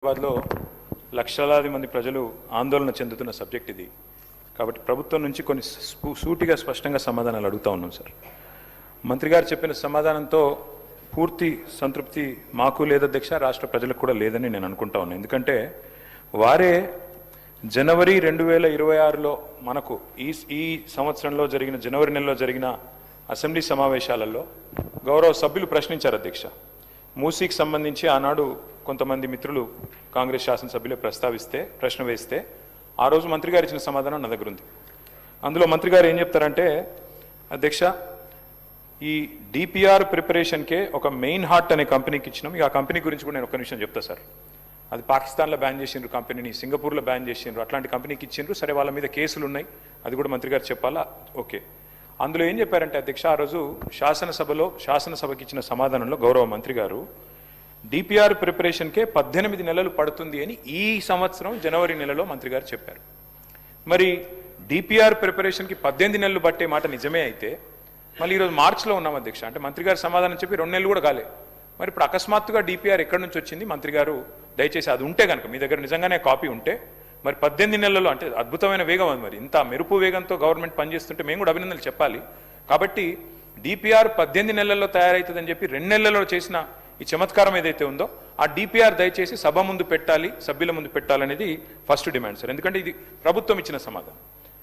హైదరాబాద్లో లక్షలాది మంది ప్రజలు ఆందోళన చెందుతున్న సబ్జెక్ట్ ఇది. కాబట్టి ప్రభుత్వం నుంచి కొన్ని సూటిగా స్పష్టంగా సమాధానాలు అడుగుతా ఉన్నాం సార్. మంత్రి గారు చెప్పిన సమాధానంతో పూర్తి సంతృప్తి మాకు లేదా అధ్యక్ష, రాష్ట్ర ప్రజలకు కూడా లేదని నేను అనుకుంటా ఉన్నాను. ఎందుకంటే వారే జనవరి 2026లో మనకు ఈ సంవత్సరంలో జరిగిన జనవరి నెలలో జరిగిన అసెంబ్లీ సమావేశాలలో గౌరవ సభ్యులు ప్రశ్నించారు అధ్యక్ష. మూసీకి సంబంధించి ఆనాడు కొంతమంది మిత్రులు కాంగ్రెస్ శాసనసభ్యులే ప్రశ్న వేస్తే ఆ రోజు మంత్రి గారు ఇచ్చిన సమాధానం నా దగ్గర ఉంది. అందులో మంత్రి గారు ఏం చెప్తారంటే, అధ్యక్ష, ఈ డిపిఆర్ ప్రిపరేషన్కే ఒక మెయిన్ హార్ట్ అనే కంపెనీకి ఇచ్చినాం. ఆ కంపెనీ గురించి కూడా నేను ఒక నిమిషం చెప్తా సార్. అది పాకిస్తాన్లో బ్యాన్ చేసిండ్రు కంపెనీని, సింగపూర్లో బ్యాన్ చేసిండ్రు, అట్లాంటి కంపెనీకి ఇచ్చిండ్రు. సరే, వాళ్ళ మీద కేసులు ఉన్నాయి, అది కూడా మంత్రి గారు చెప్పాలా? ఓకే. అందులో ఏం చెప్పారంటే అధ్యక్ష, ఆ రోజు శాసనసభకి ఇచ్చిన సమాధానంలో గౌరవ మంత్రి గారు డిపిఆర్ ప్రిపరేషన్కే 18 నెలలు పడుతుంది అని ఈ సంవత్సరం జనవరి నెలలో మంత్రి గారు చెప్పారు. మరి డిపిఆర్ ప్రిపరేషన్కి 18 నెలలు పట్టే మాట నిజమే అయితే మళ్ళీ ఈరోజు మార్చిలో ఉన్నాం అధ్యక్ష. అంటే మంత్రి గారు సమాధానం చెప్పి 2 నెలలు కూడా కాలే. మరి ఇప్పుడు అకస్మాత్తుగా డిపిఆర్ ఎక్కడి నుంచి వచ్చింది? మంత్రి గారు దయచేసి అది ఉంటే కనుక మీ దగ్గర నిజంగానే కాపీ ఉంటే, మరి 18 నెలల్లో అంటే అద్భుతమైన వేగం అది. మరి ఇంత మెరుపు వేగంతో గవర్నమెంట్ పనిచేస్తుంటే మేము కూడా అభినందనలు చెప్పాలి. కాబట్టి డిపిఆర్ 18 నెలల్లో తయారవుతుందని చెప్పి 2 నెలల్లో చేసిన ఈ చమత్కారం ఏదైతే ఉందో ఆ డిపిఆర్ దయచేసి సభ ముందు పెట్టాలి, సభ్యుల ముందు పెట్టాలనేది ఫస్ట్ డిమాండ్ సార్. ఎందుకంటే ఇది ప్రభుత్వం ఇచ్చిన సమాధానం.